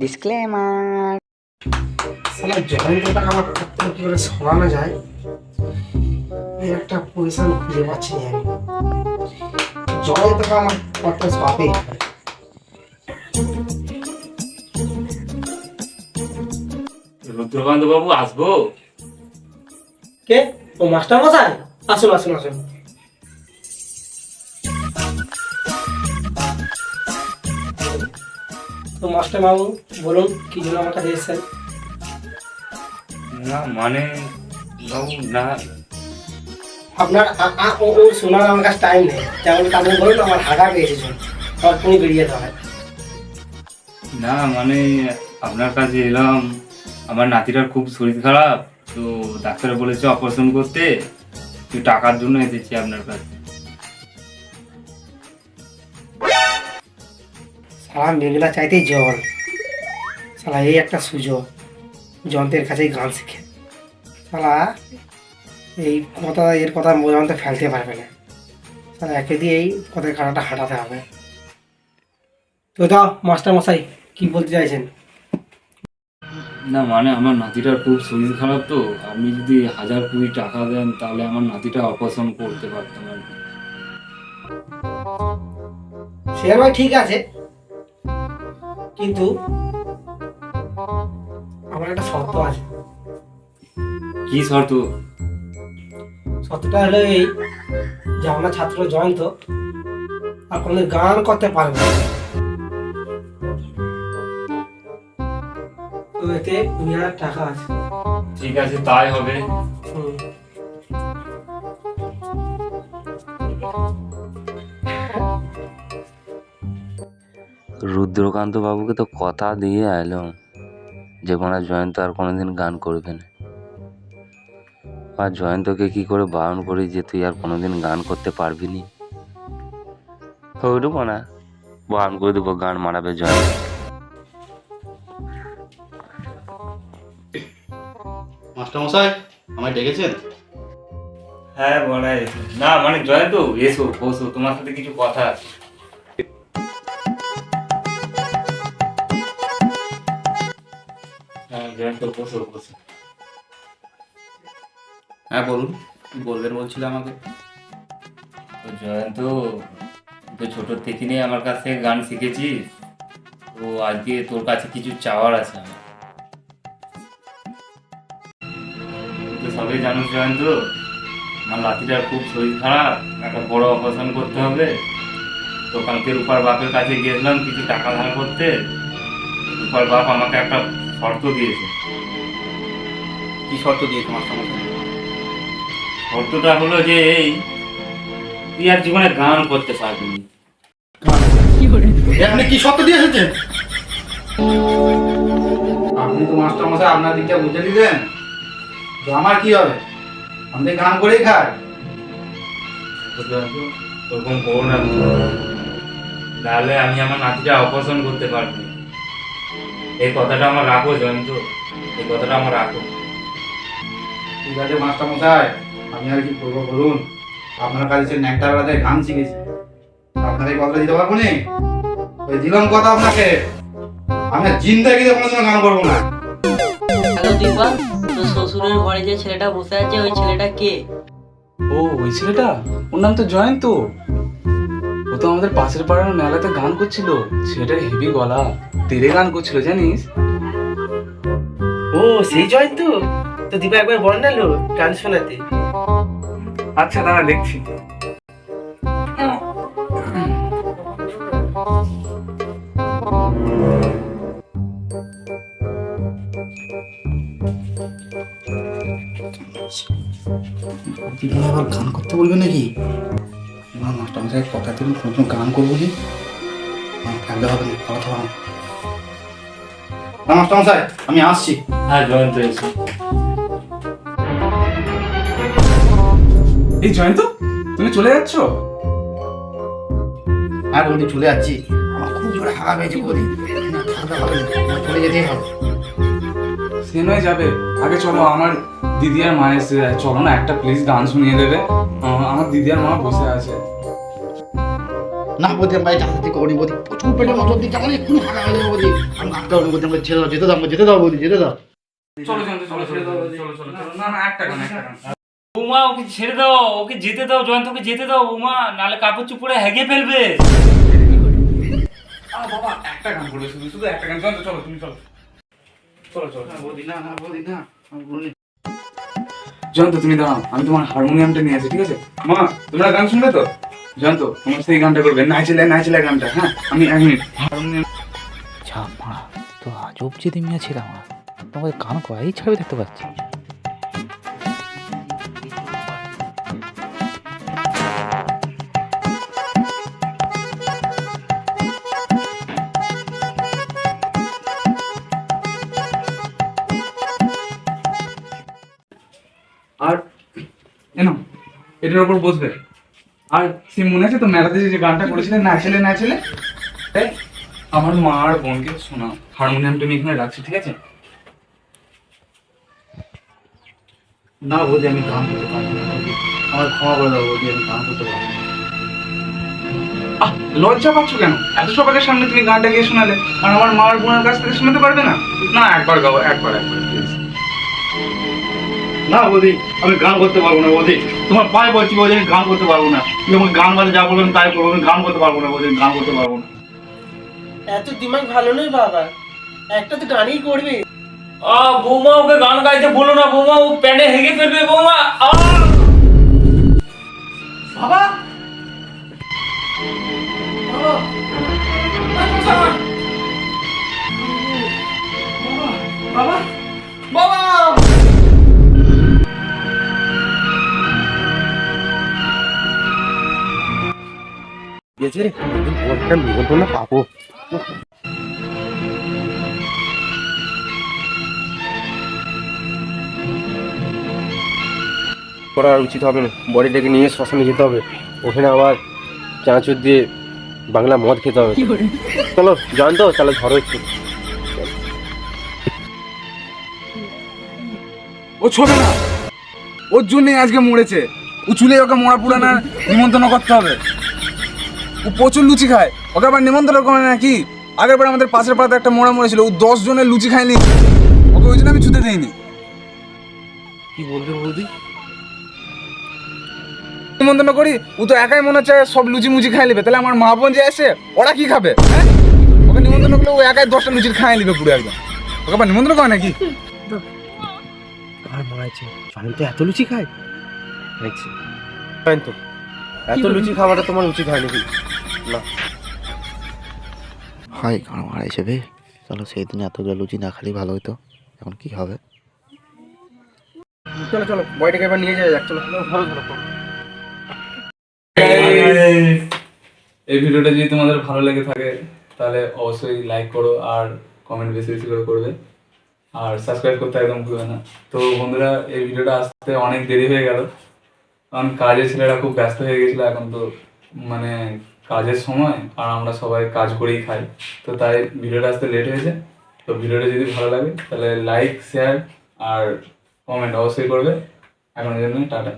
Disclaimer. সালা জয়ন্তটা আমার কত কি করে সরানো যায় এই একটা পজিশন খুঁজে পাচ্ছি না আমি। জয়ন্তটা আমার কত পাবে। রুদ্রকান্ত বাবু আসবো? কে? ও মাস্টার মশাই, আসুন আসুন আসুন। তো মাস্টার বাবু বলুন কি জন্য আমার কাছে এসেছেন? না মানে বাবু না, আপনার ও শোনার আমার কাছে টাইম নেই। যেমন আপনি বলুন আমার হাগা পেয়েছেন, আমার তুমি বেরিয়ে যেতে হয়। না মানে আপনার কাছে এলাম, আমার নাতিটার খুব শরীর খারাপ, তো ডাক্তারে বলেছে অপারেশন করতে, একটু টাকার জন্য এসেছি আপনার কাছে। সালা মেঘলা চাইতেই জল। সালা এই একটা সুযোগ, যন্ত্রের কাছেই গান শিখে। সালা এই কথা এর কথা জয়ন্ত ফেলতে পারবে না। সালা একে দিয়ে এই কথার কাটাটা হাঁটাতে হবে। তো দাও মাস্টার মশাই কি বলতে চাইছেন? না মানে আমার নাতিটার খুব শরীর খারাপ, তো আপনি যদি 1020 টাকা দেন তাহলে আমার নাতিটা অপারেশন করতে পারতাম আর কি। সে ভাই ঠিক আছে, কিন্তু আমার একটা শর্ত আছে। কি শর্ত? শর্তটা হলো এই যে আমরা ছাত্র জয়ন্ত আর কোনো গান করতে পারবে না। তো এতে 2000 টাকা আছে। ঠিক আছে তাই হবে। হুম। রুদ্রকান্ত বাবুকে তো কথা দিয়ে এলাম যে কোনো জয়ন্ত আর কোনোদিন গান করবে না। আর জয়ন্তকে কি করে বারণ করি যে তুই আর কোনোদিন গান করতে পারবি নি? হইরুব না, বারণ করে দেবো, গান মারাবে জয়ন্ত। মাস্টার মশাই আমায় ডেকেছেন? হ্যাঁ বলা না মানে জয়ন্ত, এসো বসো, তোমার সাথে কিছু কথা আছে। হ্যাঁ জয়ন্ত বসো বসো। হ্যাঁ বলুন, কি বলবেন বলছিল আমাকে? তো জয়ন্ত, তো ছোট থেকে নিয়ে আমার কাছ থেকে গান শিখেছিস, তো আজকে তোর কাছে কিছু চাওয়ার আছে আমার। তুই তো সবই জানিস জয়ন্ত, আমার নাতিটার খুব শরীর খারাপ, একটা বড় অপারেশন করতে হবে। তো কালকে রূপার বাপের কাছে গিয়েছিলাম কিছু টাকা ধার করতে। রূপার বাপ আমাকে একটা শর্ত দিয়েছে। কি শর্ত দিয়েছে মাস্টার মশাই? শর্তটা হলো যে এই, তুই আর জীবনে গান করতে পারবি না। আপনি কি শর্ত দিয়ে এসেছেন? আপনি তো মাস্টার মশাই আপনার দিকটা বুঝে দিলেন, তো আমার কি হবে? আমি গান করেই খাই। ওরকম করো না, তাহলে আমি আমার নাতিটা অপারেশন করতে পারবো না। এই কথাটা আমার রাখো জয়ন্ত, এই কথাটা আমার রাখো। ঠিক আছে মাস্টার মশাই, আমি আর কি করবো বলুন? আপনার কাছে সে ন্যাংটা বেড়াতে গান শিখেছি, আপনার এই কথাটা দিতে পারবো না। ওই দিলাম কথা আপনাকে, আমি জিন্দাগিতে কোনোদিন গান করবো না। হ্যালো দীপা, তোর শ্বশুরের ঘরে যে ছেলেটা বসে আছে ওই ছেলেটা কে? ও ওই ছেলেটা, ওর নাম তো জয়ন্ত। ও তো আমাদের পাশের পাড়ার মেলাতে গান করছিল। ছেলেটার হেভি গলা, তেরে গান করছিল জানিস। ও সেই জয়ন্ত, তো দীপা একবার বর্ণালো গান শোনাতে। আচ্ছা দাঁড়া দেখছি। জীবনে আবার গান করতে বলবে নাকি? আমার মাস্টার মশাই কথা দিন কোনো গান করবো কি? ফেলতে হবে না, কথা হবে না। মাস্টার মশাই আমি আসছি। হ্যাঁ জয়ন্ত এসো। এই জয়ন্ত, তুমি চলে যাচ্ছ? হ্যাঁ বলতে চলে যাচ্ছি, আমার খুব জোরে হাওয়া পেয়েছে বলি, থাকতে হবে না, আমার চলে যেতেই হবে। সে নয় যাবে, আগে চলো আমার দিদি আর মা এসে যায়। চলো না একটা প্লিজ গান শুনিয়ে দেবে, আমার দিদি আর মা বসে আছে। না বৌদি আমি ভাই চাচাতি করি বৌদি প্রচুর পেটে নজর দিচ্ছে আমার এক্ষুনি ফাঁকা হয়ে যাবে বৌদি আমি ভাবতে হবে বৌদি আমাকে ছেড়ে দাও যেতে দাও বৌদি যেতে দাও চলো জয়ন্ত চলো ছেড়ে দাও চলো চলো না না একটা গান বৌমা ওকে ছেড়ে দাও, ওকে যেতে দাও, জয়ন্তকে যেতে দাও বৌমা, নাহলে কাপড় চুপড়ে হেগে ফেলবে। বাবা একটা গান করবে শুধু শুধু একটা গান জয়ন্ত চলো তুমি চলো চলো চলো বৌদি না বৌদি না জয়ন্ত তুমি দাঁড়াও আমি তোমার হারমোনিয়ামটা নিয়ে আসি ঠিক আছে মা তোমরা গান শুনবে তো জয়ন্ত তোমার সেই গানটা করবে নাইচিলে গানটা হ্যাঁ আমি 1 মিনিট হারমোনিয়াম ছাপা তো আজব যেদি মিয়া ছিলাম তোমাকে গান করাই ছাড়বে দেখতে পাচ্ছি আর এনো এটার উপর বসবে আর সে মনে আছে তো মেলাতে যে গানটা করেছিলেন নাইচিলে তাই আমার মা আর বোনকে শোনাও হারমোনিয়ামটা আমি এখানে রাখছি ঠিক আছে না বৌদি আমি গান করতে পারবো না বৌদি আমার ক্ষমা করে দাও বৌদি আমি গান করতে পারবো না লজ্জা পাচ্ছ কেন এত সবাইকে সামনে তুমি গানটা গিয়ে শোনালে আর আমার মা আর বোনের কাছ থেকে শোনাতে পারবে না না একবার গাও একবার প্লিজ না বৌদি আমি গান করতে পারবো না বৌদি তোমার পায়ে বলছি বৌদি আমি গান করতে পারবো না তুমি আমাকে গান বাজে যা বলবেন তাই করবো আমি গান করতে পারবো না বৌদি আমি গান করতে পারবো না এত দিমাগ ভালো নয় বাবা, একটা তো গানই করবে। বৌমা ওকে গান গাইতে বলো না বৌমা, ও প্যানে হেগে ফেলবে বৌমা। বাবা বাবা বাবা গেছে রে একটা নিমন্ত্রণ পাবো করা উচিত হবে না, বডিটাকে নিয়ে শ্মশানে যেতে হবে, ওখানে আবার চাঁচুর দিয়ে বাংলা মদ খেতে হবে। চলো জানতো তাহলে ধরো একটু। ও ছবে না ওর জন্যই আজকে মরেছে ও চুলে ওকে মরা পুরানোর নিমন্ত্রণ করতে হবে ও প্রচুর লুচি খায় ওকে আবার নিমন্ত্রণ করে নাকি আগের বার আমাদের পাশের পাড়াতে একটা মোড়া মরেছিল ও 10 জনের লুচি খায়নি ওকে ওই জন্য আমি ছুতে দেইনি কি বলবে বৌদি? নিমন্ত্রণ করি ও তো একাই মনে হচ্ছে সব লুচি মুচি খাই নেবে তাহলে আমার মা বোন যে আসে ওরা কি খাবে হ্যাঁ ওকে নিমন্ত্রণ করলে ও একাই 10টা লুচি খাই নেবে পুরো একদম ওকে আবার নিমন্ত্রণ করে নাকি আর মারাইছে জয়ন্ত এত লুচি খায় দেখছি জয়ন্ত এত লুচি খাওয়াটা তোমার উচিত হয়নি কি না হয় কারণ মারা হিসেবে চলো সেই দিন এতগুলো লুচি না খালি ভালো হতো এখন কি হবে চলো চলো বয়টাকে এবার নিয়ে যাওয়া যাক চলো ধরো ধরো এই ভিডিওটা যদি তোমাদের ভালো লেগে থাকে তাহলে অবশ্যই লাইক করো আর কমেন্ট বেশি বেশি করে করবে আর সাবস্ক্রাইব করতে একদম ভুলবে না তো বন্ধুরা এই ভিডিওটা আসতে অনেক দেরি হয়ে গেল কারণ কাজের ছেলেরা খুব ব্যস্ত হয়ে গেছিলো এখন তো মানে কাজের সময় আর আমরা সবাই কাজ করেই খাই তো তাই ভিডিওটা আসতে লেট হয়েছে তো ভিডিওটা যদি ভালো লাগে তাহলে লাইক শেয়ার আর কমেন্ট অবশ্যই করবে এখনের জন্য টাটা।